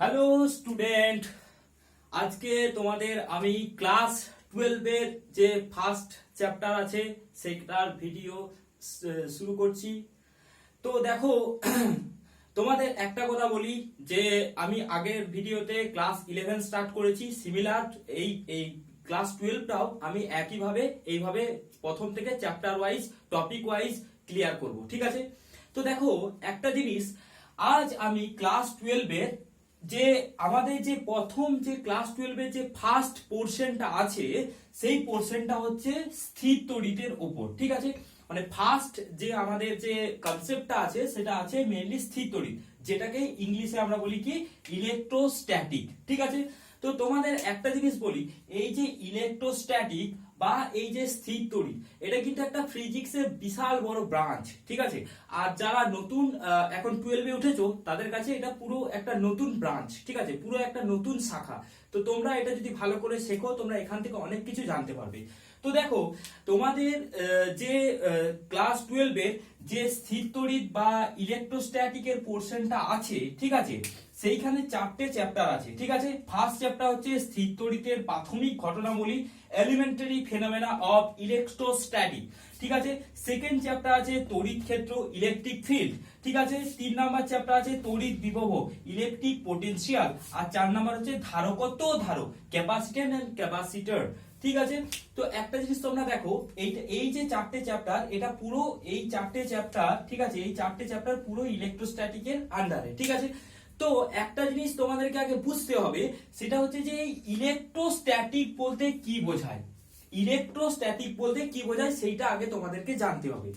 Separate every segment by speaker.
Speaker 1: Hello student, আজকে তোমাদের আমি ক্লাস 12 এর যে ফার্স্ট চ্যাপ্টার আছে সেটার ভিডিও শুরু করছি। তো দেখো, তোমাদের একটা কথা বলি যে আমি আগের ভিডিওতে ক্লাস 11 স্টার্ট করেছি, সিমিলার এই এই ক্লাস 12টাও আমি একইভাবে এইভাবে প্রথম থেকে chapter wise topic wise clear করব, ঠিক আছে? তো দেখো একটা জিনিস, আজ আমি ক্লাস 12 এর যে আমাদের যে প্রথম যে ক্লাস 12 এর যে ফার্স্ট পোরশনটা আছে সেই পোরশনটা হচ্ছে স্থির তড়িতের উপর, ঠিক আছে? মানে ফার্স্ট যে আমাদের যে কনসেপ্টটা আছে সেটা আছে মেইনলি স্থির তড়িৎ, যেটাকে ইংলিশে আমরা বলি কি ইলেকট্রোস্ট্যাটিক, ঠিক আছে? তো তোমাদের একটা জিনিস বলি, এই যে ইলেকট্রোস্ট্যাটিক বা এই যে স্থির তড়িৎ, এটা কিন্তু একটা ফিজিক্সের বিশাল বড় ব্রাঞ্চ, ঠিক আছে? আর যারা নতুন এখন 12 এ উঠেছো তাদের কাছে এটা পুরো একটা নতুন ব্রাঞ্চ, ঠিক আছে? পুরো একটা নতুন শাখা। তো তোমরা এটা যদি ভালো করে শেখো তোমরা এখান থেকে অনেক কিছু জানতে পারবে। তো দেখো, তোমাদের যে ক্লাস 12 এর যে স্থির তড়িৎ বা ইলেকট্রোস্ট্যাটিকের পোরশনটা আছে, ঠিক আছে, সেইখানে 4টে চ্যাপ্টার আছে, ঠিক আছে? ফার্স্ট চ্যাপ্টার হচ্ছে স্থির তড়িতের প্রাথমিক ঘটনাবলী, এলিমেন্টারি ফেনোমেনা অফ ইলেকট্রোস্ট্যাটিক, ঠিক আছে? সেকেন্ড চ্যাপ্টার আছে তড়িৎ ক্ষেত্র, ইলেকট্রিক ফিল্ড, ঠিক আছে? 3 নাম্বার চ্যাপ্টার আছে তড়িৎ বিভব, ইলেকট্রিক পোটেনশিয়াল, আর 4 নাম্বার হচ্ছে ধারকত্ব ও ধারক, ক্যাপাসিট্যান্স এন্ড ক্যাপাসিটর, ঠিক আছে? তো একটা জিনিস তোমরা দেখো, এই যে 4টে চ্যাপ্টার, এটা পুরো এই 4টে চ্যাপ্টার, ঠিক আছে, এই 4টে চ্যাপ্টার পুরো ইলেকট্রোস্ট্যাটিকের আন্ডারে, ঠিক আছে? তো একটা জিনিস তোমাদেরকে আগে বুঝতে হবে, সেটা হচ্ছে যে এই ইলেকট্রোস্ট্যাটিক বলতে কি বোঝায়, ইলেকট্রোস্ট্যাটিক বলতে কি বোঝায় সেইটা আগে তোমাদেরকে জানতে হবে।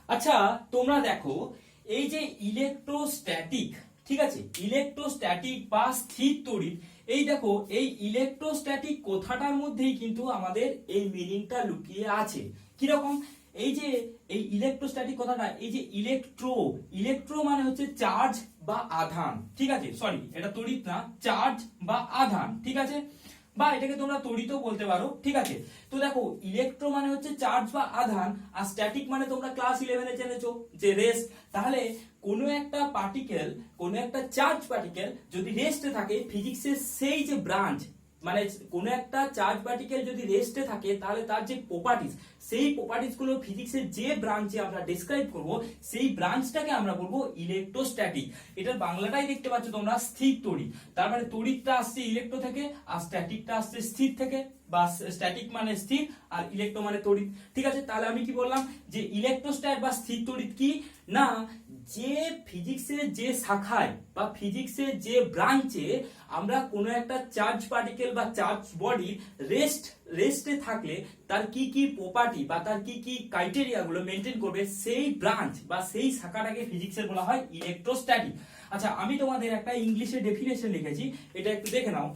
Speaker 1: আচ্ছা, তোমরা দেখো, এই যে ইলেকট্রোস্ট্যাটিক, ঠিক আছে, ইলেকট্রোস্ট্যাটিক বা স্থির তড়িৎ, এই দেখো এই ইলেকট্রোস্ট্যাটিক কথাটার মধ্যেই কিন্তু আমাদের এই মিনিংটা লুকিয়ে আছে। কিরকম? এই যে এই ইলেকট্রোস্ট্যাটিক কথাটা, এই যে ইলেকট্রো মানে হচ্ছে চার্জ বা আধান, ঠিক আছে? সরি, এটা তড়িৎ না, চার্জ বা আধান, ঠিক আছে? বা এটাকে তোমরা তড়িৎও বলতে পারো, ঠিক আছে? তো দেখো, ইলেকট্রো মানে হচ্ছে চার্জ বা আধান, আর স্ট্যাটিক মানে তোমরা ক্লাস 11 এ জেনেছো যে রেস্ট। তাহলে কোনো একটা পার্টিকেল, কোনো একটা চার্জ পার্টিকেল যদি রেস্টে থাকে, ফিজিক্সের সেই যে ব্রাঞ্চ, মানে কোনো একটা চার্জ পার্টিকেল যদি রেস্টে থাকে তাহলে তার যে প্রপার্টিজ, সেই প্রপার্টিজ গুলো ফিজিক্সের যে ব্রাঞ্চে আমরা ডেসক্রাইব করব, সেই ব্রাঞ্চটাকে আমরা বলবো ইলেকট্রোস্ট্যাটিক। এটার বাংলাটাই দেখতে পাচ্ছ তোমরা, স্থির তড়িৎ। তার মানে তড়িৎটা আসছে ইলেকট্রো থেকে, আর স্ট্যাটিকটা আসছে স্থির থেকে, বা স্ট্যাটিক মানে স্থির আর ইলেকট্রো মানে তড়িৎ, ঠিক আছে? তাহলে আমি কি বললাম যে ইলেকট্রোস্ট্যাট বা স্থির তড়িৎ কি না, যে ফিজিক্সের যে শাখায় বা ফিজিক্সের যে ব্রাঞ্চে আমরা কোনো একটা চার্জ পার্টিকেল বা চার্জ বডি রেস্টে থাকলে তার কি কি প্রপার্টি বা তার কি কি ক্রাইটেরিয়া গুলো মেনটেন করবে, সেই ব্রাঞ্চ বা সেই শাখাটাকে ফিজিক্সের বলা হয় ইলেকট্রোস্ট্যাটিক। আচ্ছা, আমি তোমাদের একটা ইংলিশে ডেফিনেশন লিখেছি, এটা একটু দেখে নাও।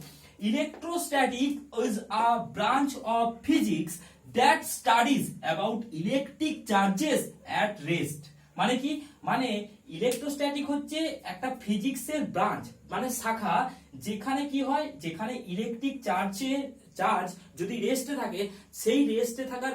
Speaker 1: Electrostatic is a branch of physics that studies about electric charges at rest. মানে কি? মানে ইলেকট্রোস্ট্যাটিক হচ্ছে একটা ফিজিক্সের ব্রাঞ্চ, মানে শাখা, যেখানে কি হয়, যেখানে ইলেকট্রিক চার্জ যদি রেস্টে থাকে, সেই রেস্টে থাকার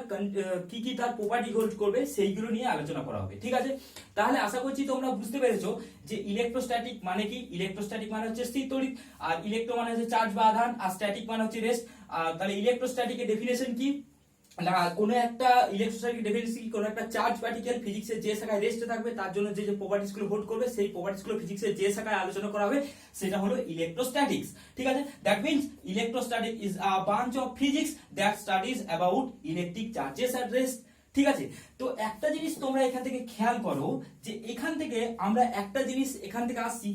Speaker 1: কি কি তার প্রপার্টি হোল্ড করবে সেইগুলো নিয়ে আলোচনা করা হবে, ঠিক আছে? তাহলে আশা করছি তোমরা বুঝতে পেরেছো যে ইলেকট্রোস্ট্যাটিক মানে কি। ইলেকট্রোস্ট্যাটিক মানে হচ্ছে স্থির তড়িৎ, আর ইলেকট্রো মানে হচ্ছে চার্জ বা আধান, আর স্ট্যাটিক মানে হচ্ছে রেস্ট। তাহলে ইলেকট্রোস্ট্যাটিকের ডেফিনেশন কি না, কোনো একটা ইলেকট্রোস্ট্যাটিক ডেফিনেশন কি, কোনো একটা চার্জ পার্টিকেল ফিজিক্সের যে শাখায় রেস্টে থাকবে তার জন্য যে যে প্রপার্টিজ গুলো হোল্ড করবে, সেই প্রপার্টিজ গুলো ফিজিক্সের যে শাখায় আলোচনা করা হবে সেটা হলো ইলেকট্রোস্ট্যাটিক্স, ঠিক আছে? That means electrostatic is a branch of physics that studies about electric charges at rest, ঠিক আছে? তো একটা জিনিস তোমরা এখান থেকে খেয়াল করো, যে এখান থেকে আমরা একটা জিনিস এখান থেকে আসছি,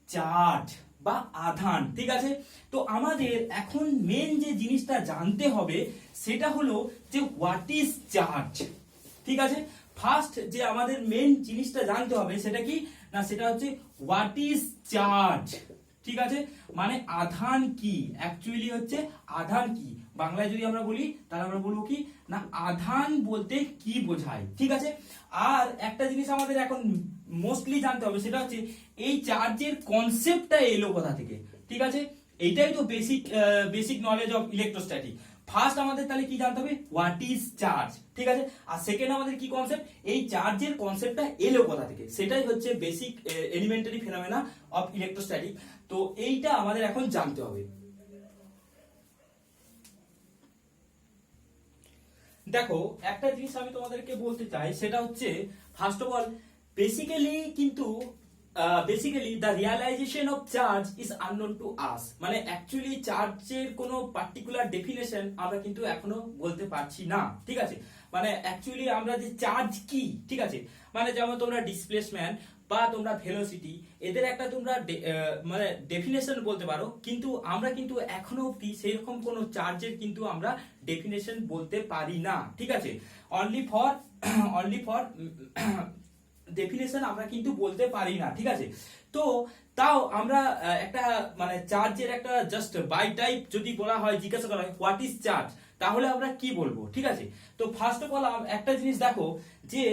Speaker 1: চার্জ বা আধান, ঠিক আছে? তো আমাদের এখন মেন যে জিনিসটা জানতে হবে সেটা হলো যে হোয়াট ইজ চার্জ, ঠিক আছে? ফার্স্ট যে আমাদের মেন জিনিসটা জানতে হবে সেটা কি না, সেটা হচ্ছে হোয়াট ইজ চার্জ, ঠিক আছে? মানে আধান কি, অ্যাকচুয়ালি হচ্ছে আধান কি। বাংলায় যদি আমরা বলি তাহলে আমরা বলবো কি না, আধান বলতে কি বোঝায়, ঠিক আছে? আর একটা জিনিস আমাদের এখন মোস্টলি জানতে হবে, সেটা হচ্ছে এই চার্জের কনসেপ্টটা এলো কোথা থেকে, ঠিক আছে? এইটাই তো basic knowledge of electrostatic. First আমাদের তাহলে কি জানতে হবে, হোয়াট ইজ চার্জ, ঠিক আছে। আর সেকেন্ড আমাদের কি কনসেপ্ট, এই চার্জের কনসেপ্টটা এলো কোথা থেকে, সেটাই হচ্ছে বেসিক এলিমেন্টারি ফিনোমেনা অফ ইলেকট্রোস্ট্যাটিক। তো এইটা আমাদের এখন জানতে হবে। দেখো একটা জিনিস আমি তোমাদেরকে বলতে চাই, সেটা হচ্ছে first of all basically the realisation of charge is unknown to us, মানে অ্যাকচুয়ালি চার্জের কোনো পার্টিকুলার ডেফিনেশন আমরা কিন্তু এখনো বলতে পারছি না, ঠিক আছে। মানে অ্যাকচুয়ালি আমরা যে চার্জ কি, ঠিক আছে, মানে যেমন তোমরা ডিসপ্লেসমেন্ট বা তোমরা ভেলোসিটি, এদের একটা তোমরা মানে ডেফিনেশন বলতে পারো, কিন্তু আমরা কিন্তু এখনো অব্দি সেরকম কোনো চার্জের কিন্তু আমরা ডেফিনেশন বলতে পারি না, ঠিক আছে। অনলি ফর ডেফিনেশন আমরা কিন্তু বলতে পারি না, ঠিক আছে। তো তাও আমরা একটা মানে চার্জের একটা জাস্ট বাই টাইপ যদি বলা হয়, জিজ্ঞাসা করা হয় হোয়াট ইজ চার্জ, তাহলে আমরা কি বলবো, ঠিক আছে। তো ফার্স্ট অফ অল একটা জিনিস দেখো যে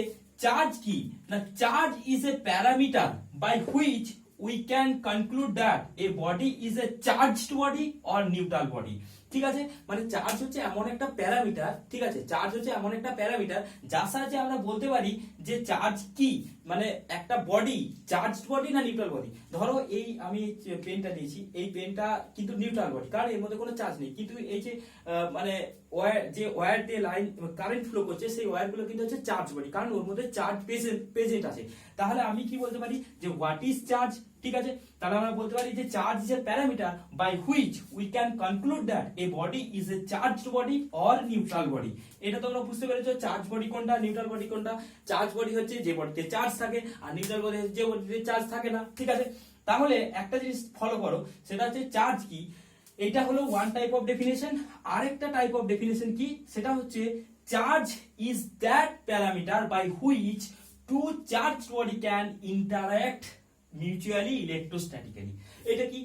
Speaker 1: চার্জ কি না, charge is a parameter by which we can conclude that a body is a charged body or neutral body, ঠিক আছে। মানে চার্জ হচ্ছে এমন একটা প্যারামিটার, ঠিক আছে, চার্জ হচ্ছে এমন একটা প্যারামিটার যার সাহায্যে আমরা বলতে পারি যে চার্জ কি, মানে একটা বডি চার্জড বডি না নিউট্রাল বডি। ধরো এই আমি পেনটা নিয়েছি, এই পেনটা কিন্তু নিউট্রাল বডি, কারণ এর মধ্যে কোনো চার্জ নেই, কিন্তু এই যে মানে ওয়্যার দিয়ে লাইন কারেন্ট ফ্লো করছে, সেই ওয়্যার গুলো কিন্তু হচ্ছে চার্জ বডি, কারণ ওর মধ্যে চার্জ প্রেজেন্ট আছে। তাহলে আমি কি বলতে পারি যে হোয়াট ইজ চার্জ, ঠিক আছে। তাহলে আমরা বলতে পারি যে charge is a parameter by which we can conclude that a body is a charged body or neutral body. এটা তোমরা বুঝতে পেরেছো, চার্জ বডি কোনটা, নিউট্রাল বডি কোনটা। চার্জ বডি হচ্ছে যে বডিতে চার্জ থাকে, আর নিউট্রাল বডি হচ্ছে যে বডিতে চার্জ থাকে না, ঠিক আছে। তাহলে একটা জিনিস ফলো করো, সেটা হচ্ছে চার্জ কি, এটা হলো ওয়ান টাইপ অফ ডেফিনেশন। আরেকটা টাইপ অফ ডেফিনেশন কি, সেটা হচ্ছে charge is that parameter by which two charge body can interact mutually electrostatically. এটা কি,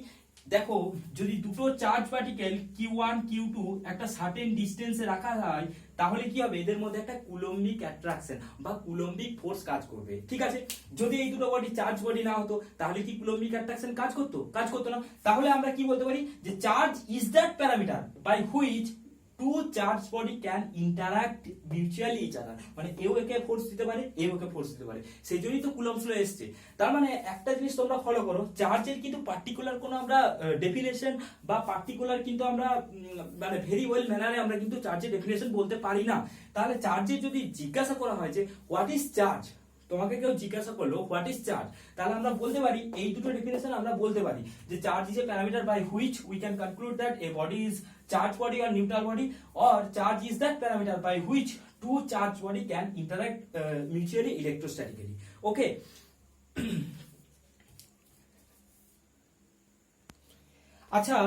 Speaker 1: দেখো যদি দুটো চার্জ পার্টিকেল Q1 Q2 একটা সার্টেন ডিসটেন্সে রাখা হয়, তাহলে কি হবে, এদের মধ্যে একটা কুলম্বিক অ্যাট্রাকশন বা কুলম্বিক ফোর্স কাজ করবে, ঠিক আছে। যদি এই দুটো বডি চার্জ বডি না হতো, তাহলে কি কুলম্বিক অ্যাট্রাকশন কাজ করতো না। তাহলে আমরা কি বলতে পারি যে charge is that parameter by which two charge body can interact mutually each other, মানে এও একে ফোর্স দিতে পারে, এও একে ফোর্স দিতে পারে, সেই জন্যই তো কুলম্বস ল এসছে। তার মানে একটা জিনিস তোমরা ফলো করো, চার্জের কিন্তু পার্টিকুলার কোনো আমরা ডেফিনেশন বা পার্টিকুলার কিন্তু আমরা মানে ভেরি ওয়েল ম্যানারে আমরা কিন্তু চার্জের ডেফিনেশন বলতে পারি না। তাহলে চার্জের যদি জিজ্ঞাসা করা হয় যে হোয়াট ইজ চার্জ, তোমাকে কেউ জিজ্ঞাসা করলো হোয়াট ইজ চার্জ, তাহলে আমরা বলতে পারি এই দুটো ডেফিনেশন আমরা বলতে পারি যে charge is a parameter by which we can conclude that a body is charge body or neutral body, or charge is that parameter by which two charged body can interact mutually electrostatically. Okay. আচ্ছা,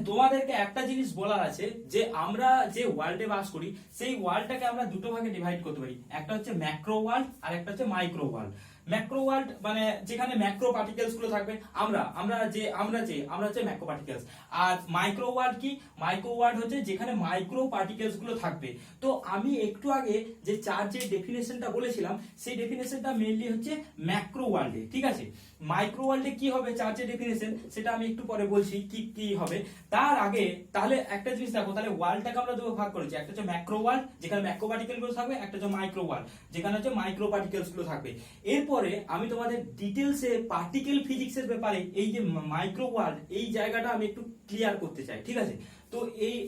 Speaker 1: তোমাদেরকে একটা জিনিস বলার আছে যে আমরা যে ওয়ার্ল্ডে বাস করি, সেই ওয়ার্ল্ডটাকে আমরা দুটো ভাগে ডিভাইড করতে পারি, একটা হচ্ছে ম্যাক্রো ওয়ার্ল্ড আর একটা হচ্ছে মাইক্রো ওয়ার্ল্ড। ম্যাক্রো ওয়ার্ল্ড মানে যেখানে ম্যাক্রো পার্টিকেলস গুলো থাকবে, আমরা হচ্ছে ম্যাক্রো পার্টিকেলস। আর মাইক্রো ওয়ার্ল্ড কি, মাইক্রো ওয়ার্ল্ড হচ্ছে যেখানে মাইক্রো পার্টিকেলস গুলো থাকবে। তো আমি একটু আগে যে চার্জের ডেফিনেশনটা বলেছিলাম, সেই ডেফিনেশনটা মেইনলি হচ্ছে ম্যাক্রো ওয়ার্ল্ডে, ঠিক আছে। মাইক্রো ওয়ার্ল্ডে কি হবে চার্জের ডেফিনেশন, সেটা আমি একটু পরে বলছি কি হবে। তার আগে তাহলে একটা জিনিস দেখো, তাহলে ওয়ার্ল্ডটাকে আমরা দুটো ভাগ করেছি, একটা হচ্ছে ম্যাক্রো ওয়ার্ল্ড যেখানে ম্যাক্রো পার্টিকেল গুলো থাকবে, একটা হচ্ছে মাইক্রো ওয়ার্ল্ড যেখানে হচ্ছে মাইক্রো পার্টিকেলস গুলো থাকবে। এরপরে আমি তোমাদের ডিটেলসে পার্টিকেল ফিজিক্সের ব্যাপারে এই যে মাইক্রো ওয়ার্ল্ড এই জায়গাটা আমি একটু ক্লিয়ার করতে চাই, ঠিক আছে। তো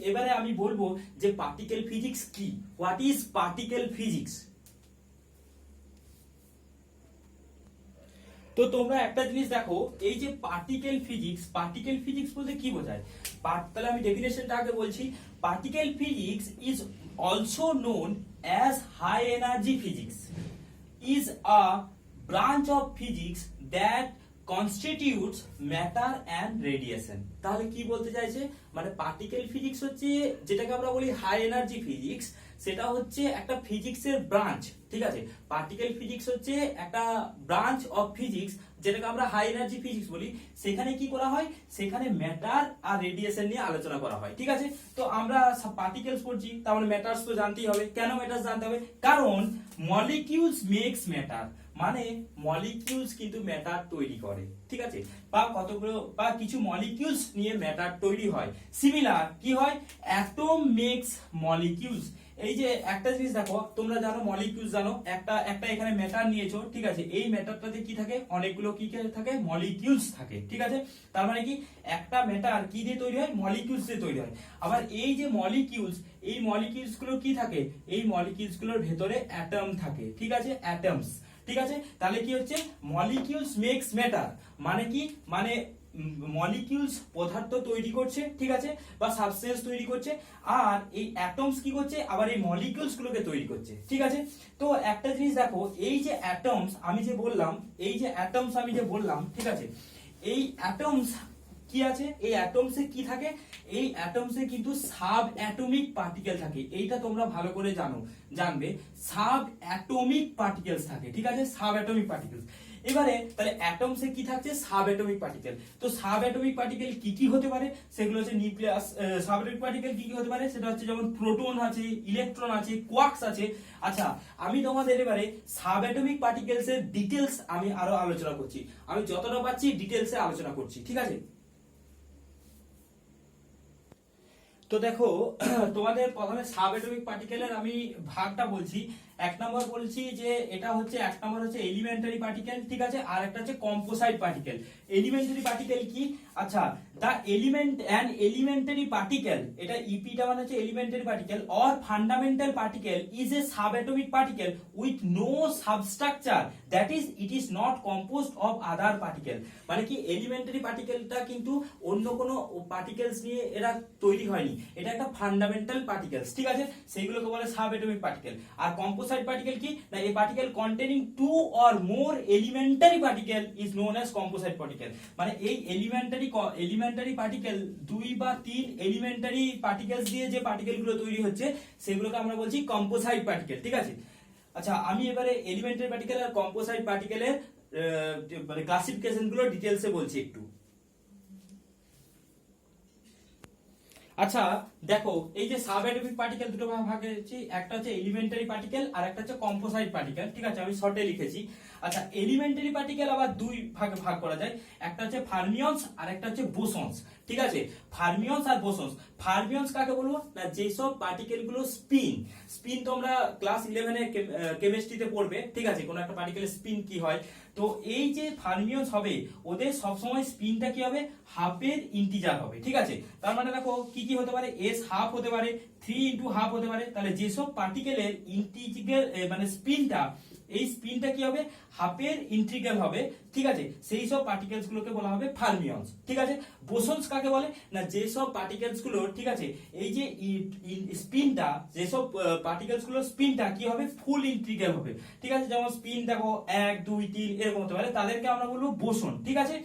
Speaker 1: এবারে আমি বলবো যে পার্টিকেল ফিজিক্স কি, হোয়াট ইজ পার্টিকেল ফিজিক্স। তো তোমরা একটা জিনিস দেখো, এই যে পার্টিকেল ফিজিক্স বলতে কি বোঝায়, তাহলে আমি ডেফিনেশনটা আগে বলছি। Particle physics is also known as high energy physics, is a branch of physics that constitutes matter and radiation. তাহলে কি বলতে চাইছে, মানে পার্টিকেল ফিজিক্স হচ্ছে যেটাকে আমরা বলি হাই এনার্জি ফিজিক্স, সেটা হচ্ছে একটা ফিজিক্সের ব্রাঞ্চ, ঠিক আছে। পার্টিকেল ফিজিক্স হচ্ছে একটা ব্রাঞ্চ অফ ফিজিক্স যেটাকে আমরা হাই এনার্জি ফিজিক্স বলি। সেখানে কি করা হয়, সেখানে ম্যাটার আর রেডিয়েশন নিয়ে আলোচনা করা হয়, ঠিক আছে। তো আমরা পার্টিকেলস পড়ছি, তাহলে ম্যাটারস তো জানতেই হবে। কেন ম্যাটারস জানতে হবে, কারণ মলিকিউলস মেক্স ম্যাটার, মানে মলিকিউলস কিন্তু ম্যাটার তৈরি করে, ঠিক আছে, বা কতগুলো বা কিছু মলিকিউলস নিয়ে ম্যাটার তৈরি হয়। সিমিলার কি হয়, অ্যাটম মেক্স মলিকিউলস। এই যে একটা জিনিস দেখো, তোমরা জানো মলিকিউলস জানো, একটা এখানে ম্যাটার নিয়েছো, ঠিক আছে, এই ম্যাটারটাতে কি থাকে, অনেকগুলো কি থাকে, মলিকিউলস থাকে, ঠিক আছে। তার মানে কি একটা ম্যাটার কি দিয়ে তৈরি হয়, মলিকিউলস দিয়ে তৈরি হয়। আবার এই যে মলিকিউলস, এই মলিকিউলস গুলো কি থাকে, এই মলিকিউলস গুলোর ভেতরে অ্যাটম থাকে, ঠিক আছে, অ্যাটমস, ঠিক আছে। তাহলে কি হচ্ছে, মলিকিউলস মেক্স ম্যাটার, মানে কি, মানে মলিকিউলস পদার্থ তৈরি করছে, ঠিক আছে, বা সাবস্টেন্স তৈরি করছে, আর এই অ্যাটমস কি করছে, আবার এই মলিকিউলস গুলোকে তৈরি করছে, ঠিক আছে। তো একটা জিনিস দেখো, এই যে অ্যাটমস আমি যে বললাম, এই যে অ্যাটমস আমি যে বললাম, ঠিক আছে, এই অ্যাটমস কি আছে, এই অ্যাটমসে কি থাকে, এই অ্যাটমসে কিন্তু সাব অ্যাটমিক পার্টিকেল থাকে। এইটা তোমরা ভালো করে জানবে, সাব অ্যাটমিক পার্টিকেলস থাকে, ঠিক আছে, সাব অ্যাটমিক পার্টিকেলস। এবারে তাহলে অ্যাটমসে কি থাকছে, সাব অ্যাটমিক পার্টিকেল। তো সাব অ্যাটমিক পার্টিকেল কি কি হতে পারে, সেগুলো হচ্ছে নিউক্লিয়াস। সাব অ্যাটমিক পার্টিকেল কি কি হতে পারে, সেটা হচ্ছে যেমন প্রোটন আছে, ইলেকট্রন আছে, কোয়ার্কস আছে। আচ্ছা, আমি তোমাদের এবারে সাব অ্যাটমিক পার্টিকেলস এর ডিটেইলস আমি আরো আলোচনা করছি, আমি যতটা পাচ্ছি ডিটেইলসে আলোচনা করছি, ঠিক আছে। তো দেখো, তোমাদের প্রথমে সাব অ্যাটমিক পার্টিকেলের আমি ভাগটা বলছি। এক নম্বর বলছি যে এটা হচ্ছে, এক নম্বর হচ্ছে এলিমেন্টারি পার্টিকেল, ঠিক আছে, আর একটা হচ্ছে কম্পোসাইট পার্টিকেল। এলিমেন্টারি পার্টিকেল কি, আচ্ছা, the element and elementary particle, এটা ইপিটা মানে হচ্ছে elementary particle or fundamental particle is a sub atomic particle with no substructure, that is it is not composed of other particle. মানে কি, এলিমেন্টারি পার্টিকেলটা কিন্তু অন্য কোনো পার্টিকেলস নিয়ে এরা তৈরি হয়নি, এটা একটা ফান্ডামেন্টাল পার্টিকেলস, ঠিক আছে, সেইগুলোকে বলে সাব অ্যাটমিক পার্টিকেল। আর কম্পোসাইট পার্টিকেল কি না, এই particle containing two or more elementary particle is known as composite particle. মানে এই এলিমেন্টারি পার্টিকেল, দুই বা তিন এলিমেন্টারি পার্টিকেলস দিয়ে যে পার্টিকেলগুলো তৈরি হচ্ছে সেগুলোকে আমরা বলছি কম্পোসাইট পার্টিকেল, ঠিক আছে। আচ্ছা, আমি এবারে এলিমেন্টারি পার্টিকেল আর কম্পোসাইট পার্টিকেলের মানে ক্লাসিফিকেশন গুলো ডিটেইলসে বলছি একটু। আচ্ছা দেখো, এই যে সাব অ্যাটমিক পার্টিকেল দুটো ভাগে হচ্ছে, একটা হচ্ছে এলিমেন্টারি পার্টিকেল আর একটা হচ্ছে কম্পোসাইট পার্টিকেল, ঠিক আছে, আমি শর্টে লিখেছি। আচ্ছা, এলিমেন্টারি পার্টিকেল আবার দুই ভাগে ভাগ করা যায়, একটা হচ্ছে ফার্মিয়নস আর একটা হচ্ছে বোসন্স, ঠিক আছে। ফার্মিয়নস আর বোসন্স, ফার্মিয়নস কাকে বলবো না, যেসব পার্টিকেল গুলো স্পিন তোমরা ক্লাস 11 এ কেমিস্ট্রিতে পড়বে, ঠিক আছে, কোন একটা পার্টিকেলের স্পিন কি হয়। তো এই যে ফার্মিয়নস হবে, ওদের সবসময় স্পিনটা কি হবে, হাফের ইন্টিজার হবে, ঠিক আছে। তার মানে দেখো কি কি হতে পারে, এস হাফ হতে পারে, 3 ইন্টু হাফ হতে পারে। তাহলে যেসব পার্টিকেলের ইন্টিগ্রাল মানে স্পিনটা, এই স্পিনটা কি হবে, হাফের ইন্টিগ্রাল হবে, ঠিক আছে, সেই সব পার্টিকেলস গুলোকে বলা হবে ফার্মিয়নস, ঠিক আছে। বোসন্স কাকে বলে না, যেসব পার্টিকেলস গুলো, ঠিক আছে, এই যে স্পিনটা, যেসব পার্টিকেলস গুলো স্পিনটা কি হবে, ফুল ইন্টিগ্রাল হবে, ঠিক আছে, যেমন স্পিন দেখো 1 2 3 এরকম হতে পারে, তাদেরকে আমরা বলবো বোসন, ঠিক আছে।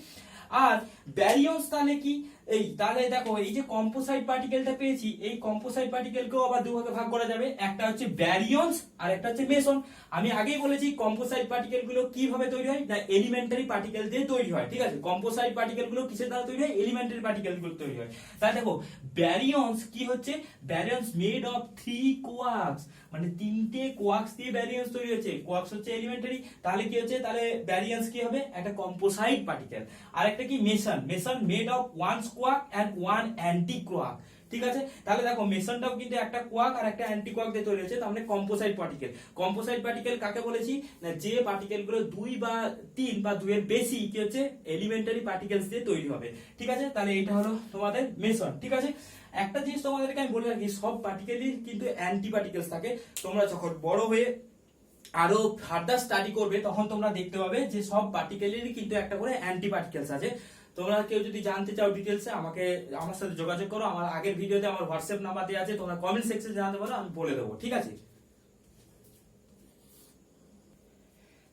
Speaker 1: আর ব্যারিয়ন্স তাহলে কি, এই তাহলে দেখো, এই যে কম্পোসাইট পার্টিকেলটা পেয়েছি, এই কম্পোসাইট পার্টিকেলকেও আবার দুভাগে ভাগ করা যাবে, একটা হচ্ছে ব্যারিয়ন্স আর একটা হচ্ছে মেসন। আমি আগেই বলেছি কম্পোসাইট পার্টিকেল গুলো কিভাবে তৈরি হয় না, এলিমেন্টারি পার্টিকেল দিয়ে তৈরি হয়, ঠিক আছে। কম্পোসাইট পার্টিকেল গুলো কিসের দ্বারা তৈরি হয়, এলিমেন্টারি পার্টিকেল গুলো তৈরি হয়। তাহলে দেখো, ব্যারিয়ন্স কি হচ্ছে, ব্যারিয়ন্স মেড অফ 3 কোয়ার্কস, মানে তিনটে কোয়ার্কস দিয়ে ব্যারিয়ন্স তৈরি হচ্ছে। কোয়ার্কস হচ্ছে এলিমেন্টারি, তাহলে কি হচ্ছে, তাহলে ব্যারিয়ন্স কি হবে, একটা কম্পোসাইট পার্টিকেল। আর একটা কি meson made of 1 quark and 1 anti quark, ঠিক আছে। তাহলে দেখো, মেসনটাও কিন্তু একটা কোয়ার্ক আর একটা অ্যান্টি কোয়ার্ক দিয়ে তৈরি হচ্ছে, তার মানে কম্পোসাইট পার্টিকেল। কম্পোসাইট পার্টিকেল কাকে বলেছি না, যে পার্টিকেল গুলো 2 বা 3 বা 2 এর বেশি কি হচ্ছে, এলিমেন্টারি পার্টিকেলস দিয়ে তৈরি হবে, ঠিক আছে। তাহলে এটা হলো তোমাদের মেসন, ঠিক আছে। একটা জিনিস তোমাদেরকে আমি বলে রাখি, সব পার্টিকেলই কিন্তু অ্যান্টি পার্টিকেলস থাকে। তোমরা যখন বড় হয়ে আরো ফার্দার স্টাডি করবে, তখন তোমরা দেখতে পাবে যে সব পার্টিকেলেরই কিন্তু একটা করে অ্যান্টি পার্টিকেলস আছে। তোমরা কেউ যদি জানতে চাও ডিটেলসে, আমার সাথে যোগাযোগ করো, আমার আগের ভিডিওতে আমার হোয়াটসঅ্যাপ নাম্বার দেওয়া আছে, তোমরা কমেন্ট সেকশনে জানাতে পারো, আমি বলে দেবো, ঠিক আছে।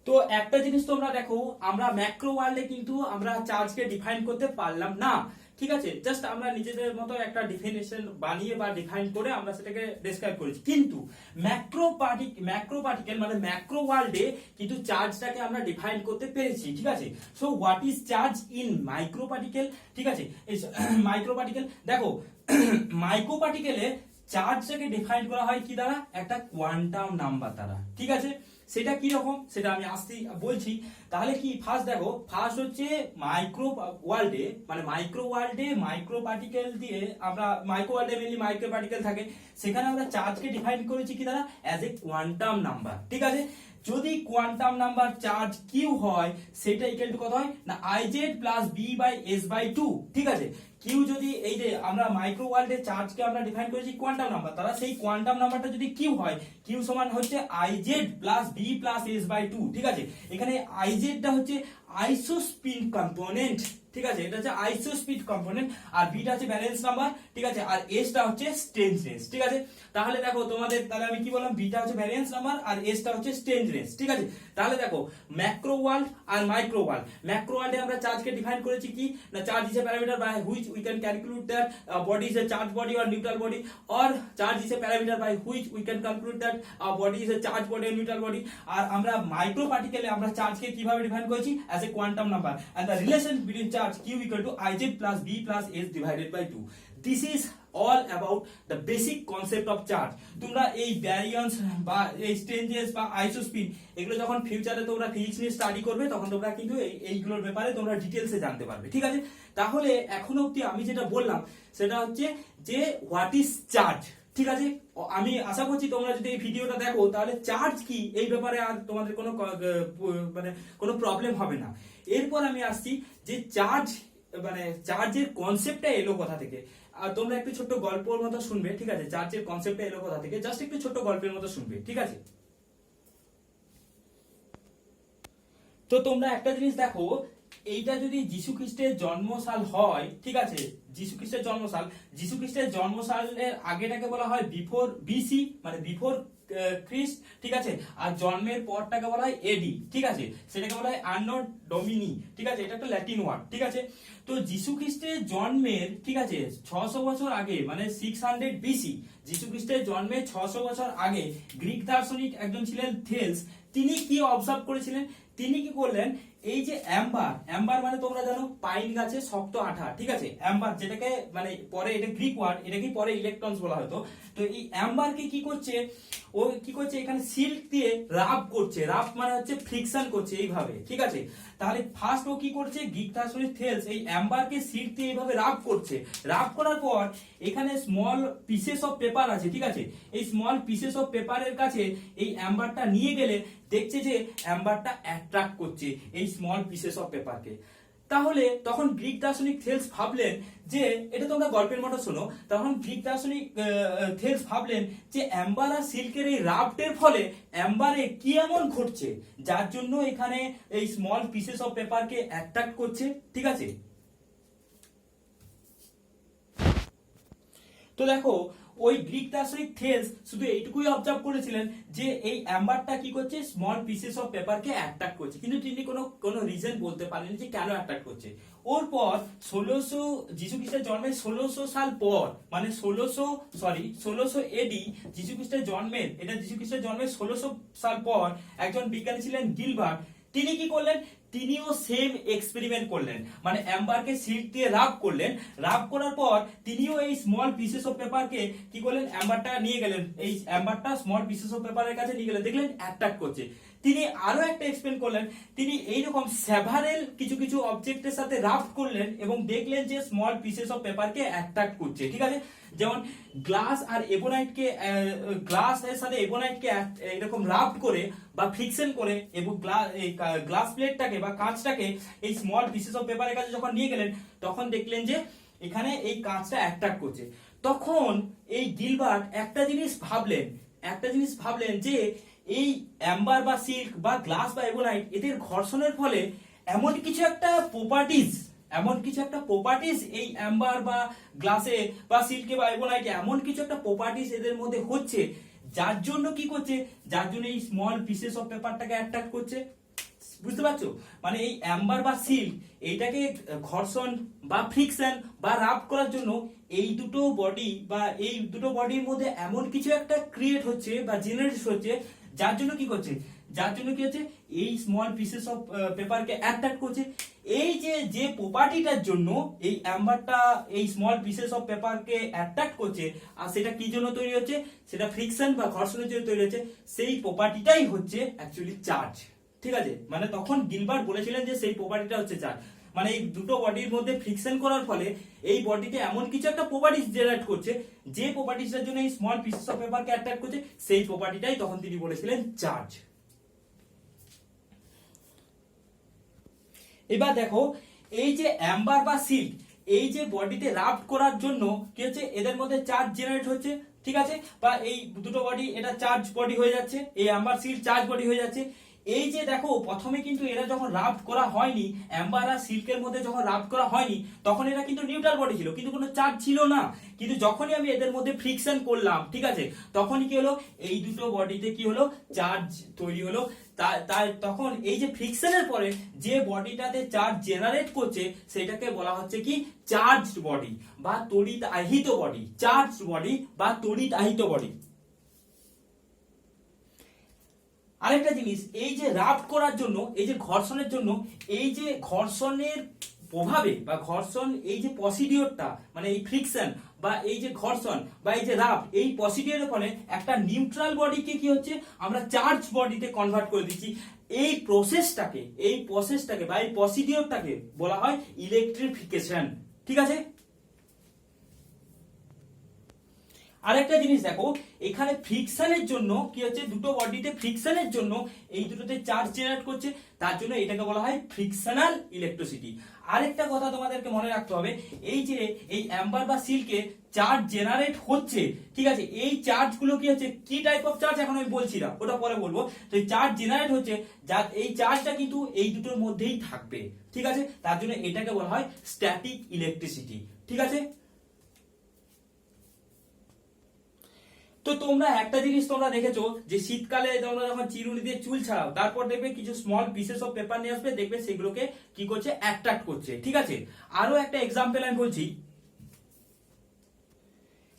Speaker 1: তো একটা জিনিস তোমরা দেখো, আমরা ম্যাক্রো ওয়ার্ল্ডে কিন্তু আমরা চার্জকে ডিফাইন করতে পারলাম না, ঠিক আছে, জাস্ট আমরা নিজেদের মতো একটা ডেফিনেশন বানিয়ে বা ডিফাইন করে আমরা সেটাকে ডেসক্রাইব করেছি। কিন্তু ম্যাক্রো পার্টিকেল মানে ম্যাক্রো ওয়ার্ল্ডে কিন্তু চার্জটাকে আমরা ডিফাইন করতে পেরেছি, ঠিক আছে। So what is charge in micro particle, ঠিক আছে। মাইক্রো পার্টিকেল দেখো, মাইক্রো পার্টিকেলে চার্জটাকে ডিফাইন করা হয় কি দ্বারা, একটা কোয়ান্টাম নাম্বার দ্বারা, ঠিক আছে। সেটা কি রকম সেটা আমি আসতেই বলছি। তাহলে কি ফার্স্ট দেখো, ফার্স্ট হচ্ছে মাইক্রো ওয়ার্ল্ডে, মানে মাইক্রো ওয়ার্ল্ডে মাইক্রো পার্টিকেল দিয়ে আমরা, মাইক্রো ওয়ার্ল্ডে মেনলি মাইক্রো পার্টিকেল থাকে, সেখানে আমরা চার্জকে ডিফাইন করেছি কি দ্বারা, অ্যাজ এ কোয়ান্টাম নাম্বার। ঠিক আছে, যদি কোয়ান্টাম নাম্বার চার্জ কিউ হয় সেটা ইকুয়াল টু কত হয় না IZ plus B by S by 2। ঠিক আছে, কিউ যদি, এই যে আমরা মাইক্রো ওয়ার্ল্ডে চার্জকে আমরা ডিফাইন করেছি কোয়ান্টাম নাম্বার, তারা সেই কোয়ান্টাম নাম্বারটা যদি কিউ হয়, কিউ সমান হচ্ছে IZ plus B plus S by 2। ঠিক আছে, এখানে IZ টা হচ্ছে আইসোস্পিন কম্পোনেন্ট। ঠিক আছে, এটা হচ্ছে আইসোস্পিড কম্পোনেন্ট, আর বিটা হচ্ছে ব্যালেন্স নাম্বার। ঠিক আছে, আর এসটা হচ্ছে স্ট্রেঞ্জনেস। ঠিক আছে, তাহলে দেখো তোমাদের, তাহলে আমি কি বললাম, বিটা হচ্ছে ব্যালেন্স নাম্বার আর এসটা হচ্ছে স্ট্রেঞ্জনেস। ঠিক আছে, তাহলে দেখো ম্যাক্রো ওয়ার্ল্ড আর মাইক্রো ওয়ার্ল্ড। ম্যাক্রো ওয়ার্ল্ডে আমরা চার্জকে ডিফাইন করেছি কি না, charge is a parameter by which we can calculate that body is a charge body or neutral body, or charge is a parameter by which we can calculate that body is a charge body or neutral body. আর আমরা মাইক্রো পার্টিকেলে আমরা চার্জকে কিভাবে define করেছি, as a quantum number, and the relation between charge Q equal to IZ plus B plus S divided by 2. This is all about the basic concept of charge. তোমরা এই ব্যারিয়ান্স বা এই স্ট্রেঞ্জেস বা আইসোস্পিন এগুলো যখন ফিউচারে তোমরা ফিজিক্স নিয়ে স্টাডি করবে, তখন তোমরা কিন্তু এইগুলোর ব্যাপারে তোমরা ডিটেইলসে জানতে পারবে। ঠিক আছে, তাহলে এখন অবধি আমি যেটা বললাম সেটা হচ্ছে যে হোয়াট ইজ চার্জ। ঠিক আছে, আমি আশা করছি তোমরা যদি এই ভিডিওটা দেখো তাহলে চার্জ কি এই ব্যাপারে আর তোমাদের কোনো মানে কোনো প্রবলেম হবে না। এরপর আমি আসছি যে চার্জ, মানে চার্জের কনসেপ্টটা এলো কোথা থেকে। আর তোমরা একটু ছোট্ট গল্পের মতো শুনবে। ঠিক আছে, চার্জের কনসেপ্টটা এলো কোথা থেকে, জাস্ট একটু ছোট্ট গল্পের মতো শুনবে। ঠিক আছে, তো তোমরা একটা জিনিস দেখো, এইটা যদি যিশু খ্রিস্টের জন্মসাল হয়, ঠিক আছে, যিশু খ্রিস্টের জন্মসাল, যিশু খ্রিস্টের জন্মসালের আগেটাকে বলা হয় বিফোর বিসি, মানে বিফোর খ্রিস্ট। ঠিক আছে, আর জন্মের পরটাকে বলা হয় এডি। ঠিক আছে, সেটাকে বলা হয় আন্নো ডোমিনি। ঠিক আছে, এটা একটা ল্যাটিন ওয়ার্ড। ঠিক আছে, তো যিশু খ্রিস্টের জন্মের, ঠিক আছে, 600 বছর আগে, মানে 600 বিসি, যিশু খ্রিস্টের জন্মের 600 বছর আগে গ্রিক দার্শনিক একজন ছিলেন থেলস। তিনি কি অবজার্ভ করেছিলেন, তিনি কি করলেন, এই যে অ্যাম্বার, অ্যাম্বার মানে তোমরা জানো পাইন গাছে শক্ত আঠা। ঠিক আছে, অ্যাম্বার যেটাকে মানে পরে, এটা গ্রিক ওয়ার্ড, এটাকে পরে ইলেকট্রনস বলা হতো। তো এই অ্যাম্বারকে কি করছে, ও কি করছে, এখানে সিল্ক দিয়ে রাব করছে। রাব মানে হচ্ছে ফ্রিকশন করছে এইভাবে। ঠিক আছে, তাহলে ফার্স্ট ও কি করছে, গ্রিক দার্শনিক থেলস এই অ্যাম্বারকে সিল্ক দিয়ে এইভাবে রাব করছে। রাব করার পর এখানে স্মল পিসেস অফ পেপার আছে। ঠিক আছে, এই স্মল পিসেস অফ পেপারের কাছে এই অ্যাম্বারটা নিয়ে গেলে দেখছে যে অ্যাম্বারটা অ্যাট্রাক্ট করছে এই স্মল পিসেস অফ পেপারকে। তাহলে তখন গ্রিক দার্শনিক থেলস ভাবলেন যে, এটা তোমরা গল্পের মতো শোনো, তখন গ্রিক দার্শনিক থেলস ভাবলেন যে অ্যাম্বার আর সিল্কের এই রাফটের ফলে অ্যাম্বারে কি এমন ঘটছে যার জন্য এখানে এই স্মল পিসেস অফ পেপারকে অ্যাট্রাক্ট করছে। ঠিক আছে, তো দেখো ওই গ্রিক দার্শনিক থেলস শুধু এইটুকুই অবজার্ভ করেছিলেন যে এই অ্যাম্বারটা কি করছে, স্মল পিসেস অফ পেপারকে অ্যাট্রাক্ট করছে, কিন্তু তিনি কোনো রিজন বলতে পারেন যে কেন অ্যাট্রাক্ট করছে। ওর পর 1600, যিশু খ্রিস্টের জন্মের 1600 সাল পর, মানে 1600 এডি যিশু খ্রিস্টের জন্মের, এটা যিশু খ্রিস্টের জন্মের 1600 সাল পর একজন বিজ্ঞানী ছিলেন গিলবার্ট। তিনি কি করলেন, তিনিও সেম এক্সপেরিমেন্ট করলেন, মানে অ্যাম্বারকে সিল্ক দিয়ে রাব করলেন। রাব করার পর তিনিও এই স্মল পিসেস অফ পেপারকে কি করলেন, অ্যাম্বারটা নিয়ে গেলেন, এই অ্যাম্বারটা স্মল পিসেস অফ পেপারের কাছে নিয়ে গেলেন, দেখলেন অ্যাট্রাক্ট করছে। তিনি আরো একটা এক্সপ্লেন করলেন, তিনি এইরকম সেভারেল কিছু কিছু অবজেক্টের সাথে রাব করলেন এবং দেখলেন যে স্মল পিসেস অফ পেপারকে অ্যাট্রাক্ট করছে। ঠিক আছে, যেমন গ্লাস আর এবোনাইটকে, গ্লাস এর সাথে এবোনাইটকে এরকম রাব করে বা ফ্রিকশন করে এবং গ্লাস প্লেটটাকে বা কাঁচটাকে এই স্মল পিসেস অফ পেপারের কাছে যখন নিয়ে গেলেন, তখন দেখলেন যে এখানে এই কাঁচটা অ্যাট্রাক্ট করছে। তখন এই গিলবার্ট একটা জিনিস ভাবলেন যে এই অ্যাম্বার বা সিল্ক বা গ্লাস বা এবোনাইট এদের ঘর্ষণের ফলে এমন কিছু একটা প্রপার্টিজ এই অ্যাম্বার বা গ্লাসে বা সিল্কে বা এবোনাইটে এমন কিছু একটা প্রপার্টিজ এদের মধ্যে হচ্ছে, যার জন্য কি করছে, যার জন্য এই স্মল পিসেস অফ পেপারটাকে অ্যাট্রাক্ট করছে। বুঝতে পারছো, মানে এই অ্যাম্বার বা সিল্ক এইটাকে ঘর্ষণ বা ফ্রিকশন বা রাব করার জন্য এই দুটো বডির মধ্যে এমন কিছু একটা ক্রিয়েট হচ্ছে বা জেনারেট হচ্ছে, যার জন্য কি করছে, যার জন্য কি হচ্ছে এই স্মল পিসেস অফ পেপারকে অ্যাট্রাক্ট করছে। এই যে প্রপার্টিটার জন্য এই অ্যাম্বারটা এই স্মল পিসেস অফ পেপারকে অ্যাট্রাক্ট করছে, আর সেটা কি জন্য তৈরি হচ্ছে, সেটা ফ্রিকশন বা ঘর্ষণের জন্য তৈরি হচ্ছে, সেই প্রপার্টিটাই হচ্ছে অ্যাকচুয়ালি চার্জ। ঠিক আছে, মানে তখন গিলবার্ট বলেছিলেন যে সেই প্রপার্টিটা হচ্ছে চার্জ, মানে এই দুটো বডির মধ্যে ফ্রিকশন করার ফলে এই বডিতে এমন কিছু একটা প্রপার্টিজ জেনারেট করছে, যে প্রপার্টিজটার জন্য এই স্মল পিসেস অফ পেপারকে অ্যাট্রাক্ট করছে, সেই প্রপার্টিটাই তখন তিনি বলেছিলেন চার্জ। এবার দেখো এই যে অ্যাম্বার বা সিল্ক এই যে বডিতে রাব করার জন্য কি হচ্ছে, এদের মধ্যে চার্জ জেনারেট হচ্ছে। ঠিক আছে, বা এই দুটো বডি এটা চার্জ বডি হয়ে যাচ্ছে, এই অ্যাম্বার সিল্ক চার্জ বডি হয়ে যাচ্ছে। এই যে দেখো প্রথমে কিন্তু এরা যখন রাব করা হয়নি, অ্যাম্বার আর সিল্কের মধ্যে যখন রাব করা হয়নি, তখন এরা কিন্তু নিউট্রাল বডি ছিল, কিন্তু কোনো চার্জ ছিল না। কিন্তু যখনই আমি এদের মধ্যে ফ্রিকশন করলাম, ঠিক আছে, তখনই কি হলো, এই দুটো বডিতে কি হলো, চার্জ তৈরি হলো। তাই তখন এই যে ফ্রিকশনের পরে যে বডিটাতে চার্জ জেনারেট করছে, সেটাকে বলা হচ্ছে কি চার্জড বডি বা তড়িৎ আহিত বডি, চার্জড বডি বা তড়িৎ আহিত বডি। আরেকটা জিনিস, এই যে রাব করার জন্য, এই যে ঘর্ষণের জন্য, এই যে ঘর্ষণের প্রভাবে বা ঘর্ষণ এই যে প্রসিডিওরটা, মানে এই ফ্রিকশন বা এই যে ঘর্ষণ বা এই যে রাব, এই প্রসিডিওরের ফলে একটা নিউট্রাল বডিকে কি হচ্ছে, আমরা চার্জ বডিতে কনভার্ট করে দিচ্ছি। এই প্রসেসটাকে বা এই প্রসিডিওরটাকে বলা হয় ইলেকট্রিফিকেশন। ঠিক আছে, আরেকটা জিনিস দেখো, এখানে ফ্রিকশনের জন্য কি হচ্ছে, দুটো বডিতে ফ্রিকশনের জন্য এই দুটোতে চার্জ জেনারেট করছে, তার জন্য এটাকে বলা হয় ফ্রিকশনাল ইলেকট্রিসিটি। আরেকটা কথা তোমাদেরকে মনে রাখতে হবে, এই যে এই অ্যাম্বার বা সিল্কে চার্জ জেনারেট হচ্ছে, ঠিক আছে, এই চার্জ গুলো কি হচ্ছে, কি টাইপ অফ চার্জ এখন আমি বলছি না, ওটা পরে বলবো। তো এই চার্জ জেনারেট হচ্ছে, এই চার্জটা কিন্তু এই দুটোর মধ্যেই থাকবে। ঠিক আছে, তার জন্য এটাকে বলা হয় স্ট্যাটিক ইলেকট্রিসিটি। ঠিক আছে, তো তোমরা একটা জিনিস তোমরা দেখেছো যে শীতকালে তোমরা যখন চিরুনি দিয়ে চুল ছাড়াও, তারপর দেখবে কিছু স্মল পিসেস অফ পেপার নিয়ে আসবে, দেখবে সেগুলোকে কি করছে, অ্যাট্রাক্ট করছে। ঠিক আছে, আরো একটা এক্সাম্পল আমি বলছি।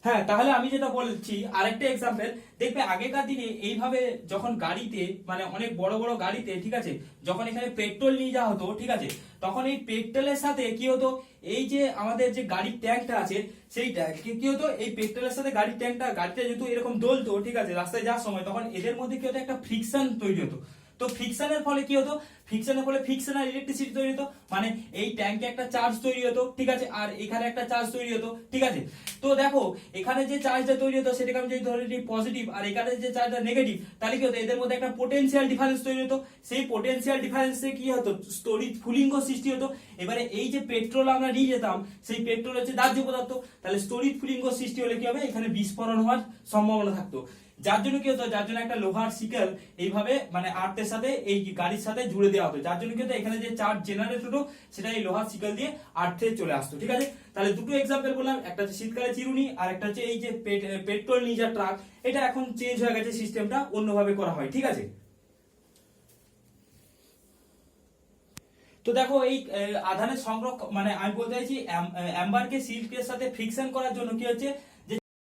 Speaker 1: হ্যাঁ, তাহলে আমি যেটা বলছি আরেকটা এক্সাম্পল, দেখবে আগেকার দিনে এইভাবে যখন গাড়িতে, মানে অনেক বড় বড় গাড়িতে, ঠিক আছে, যখন এখানে পেট্রোল নিয়ে যাওয়া হতো, ঠিক আছে, তখন এই পেট্রোলের সাথে কি হতো, এই যে আমাদের যে গাড়ির ট্যাঙ্কটা আছে, সেই ট্যাঙ্কে কি হতো, এই পেট্রোলের সাথে গাড়ির ট্যাঙ্কটা, গাড়িটা যেহেতু এরকম দোলতো, ঠিক আছে, রাস্তায় যাওয়ার সময়, তখন এদের মধ্যে কি হতো, একটা ফ্রিকশন তৈরি হতো। তো ফ্রিকশনের ফলে কি হতো, ফ্রিকশনের ফলে ফ্রিকশনাল ইলেকট্রিসিটি তৈরি হতো, মানে এই ট্যাঙ্কে একটা চার্জ তৈরি হতো, ঠিক আছে, আর এখানে একটা চার্জ তৈরি হতো। ঠিক আছে, তো দেখো এখানে যে চার্জটা তৈরি হতো সেটাকে আমি যদি ধরে নিই পজিটিভ, আর এখানে যে চার্জটা নেগেটিভ, তাহলে কি হতো, এদের মধ্যে একটা পোটেনশিয়াল ডিফারেন্স তৈরি হতো। সেই পোটেনশিয়াল ডিফারেন্সে কি হতো, তড়িৎ স্ফুলিঙ্গ সৃষ্টি হতো। এবারে এই যে পেট্রোল আমরা নিয়ে যেতাম, সেই পেট্রোল হচ্ছে দাহ্য পদার্থ, তাহলে তড়িৎ স্ফুলিঙ্গ সৃষ্টি হলে কি হবে, এখানে বিস্ফোরণ হওয়ার সম্ভাবনা থাকতো। যার জন্য কি হতো, যার জন্য একটা লোহার শিকল এইভাবে মানে আর্থের সাথে এই গাড়ির সাথে জুড়ে দেওয়া হতো, যার জন্য কি হতো, এখানে যে চার্জ জেনারেট হতো সেটা এই লোহার শিকল দিয়ে আর্থে চলে আসতো। ঠিক আছে, তাহলে দুটো এক্সাম্পল বললাম, একটা হচ্ছে শীতকালে চিরুনি, আর একটা হচ্ছে এই যে পেট্রোল নিয়ে যা ট্রাক, এটা এখন চেঞ্জ হয়ে গেছে, সিস্টেমটা অন্যভাবে করা হয়। ঠিক আছে, তো দেখো এই আধানের সংরক্ষণ, মানে আমি বলতে চাইছি অ্যাম্বারকে সিল্কের সাথে ফ্রিকশন করার জন্য কি হচ্ছে, যে